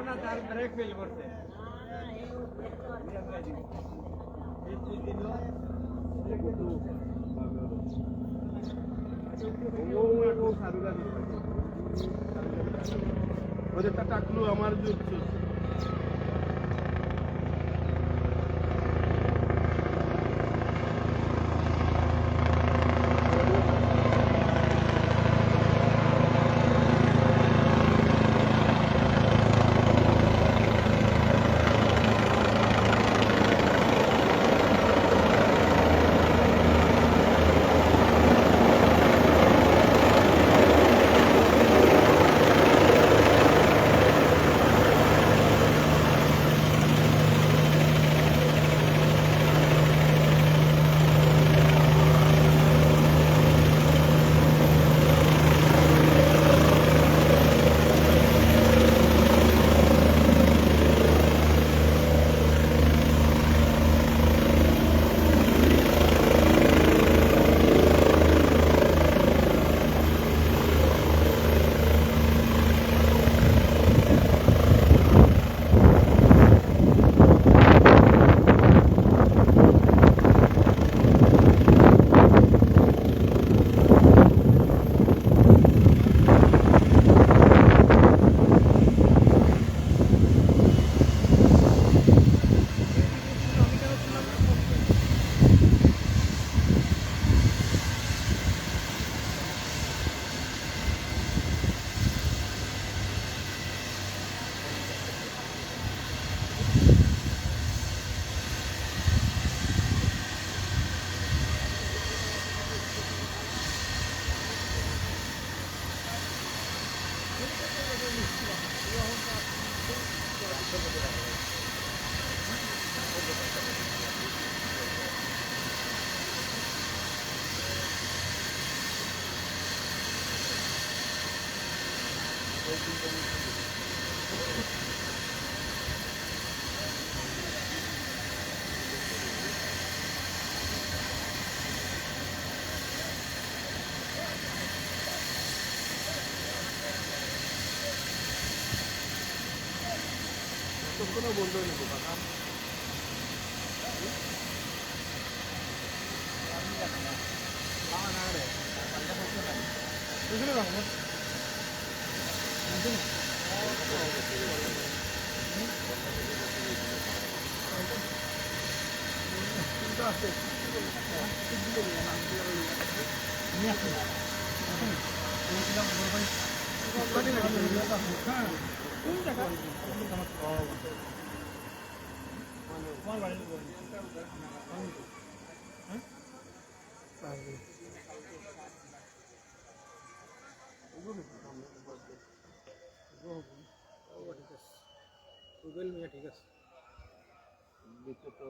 না তার brake fail করছে ওদেরটা টাকলু আমার কোনো বন্ধ হয়ে যাবে কাকা ঠিক আছে দেখতে তো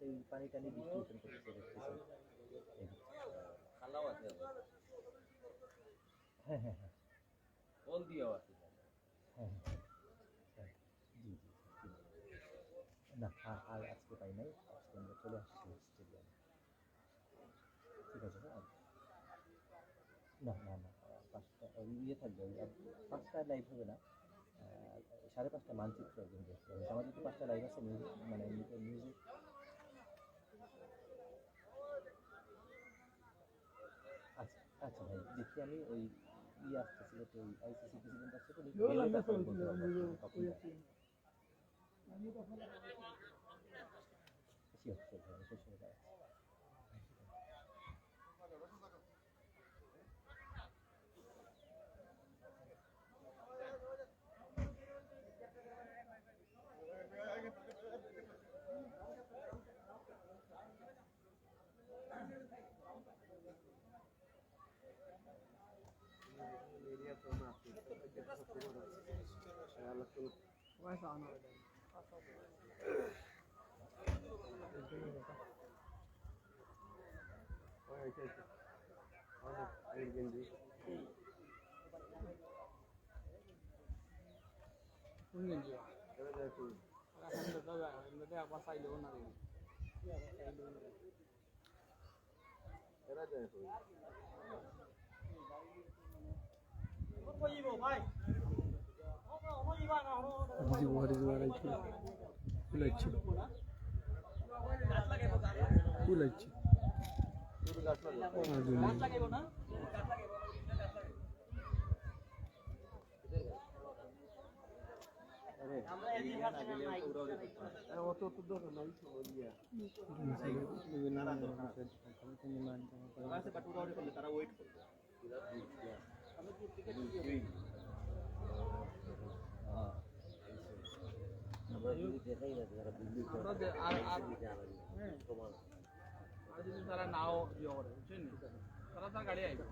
আমি পানি টানি ডিস্ট্রিবিউশন করতেছে খালাও আছে হ্যাঁ হ্যাঁ হ্যাঁ কল দিয়েও আছে হ্যাঁ হ্যাঁ জি জি না আর আজকে পাই নাই আজকে আমরা চলে আসছি স্টেডিয়ামে ঠিক আছে না না না পাঁচটা ইয়ে থাকবে পাঁচটা লাইভ হবে না 5:30 মানচিত্র একজন দেখতে হবে আমার যদি 5টা লাইভ আছে মিউজিক মানে মিউজিক আচ্ছা আচ্ছা ভাই দেখি আমি ওই আসতেছিল তো ওই আইসিসি প্রেসিডেন্ট আসছে তো তারা ওয়েট করবে আর যদি তারা নাও ইয়ে করে বুঝছেন তারা তার গাড়ি আইবে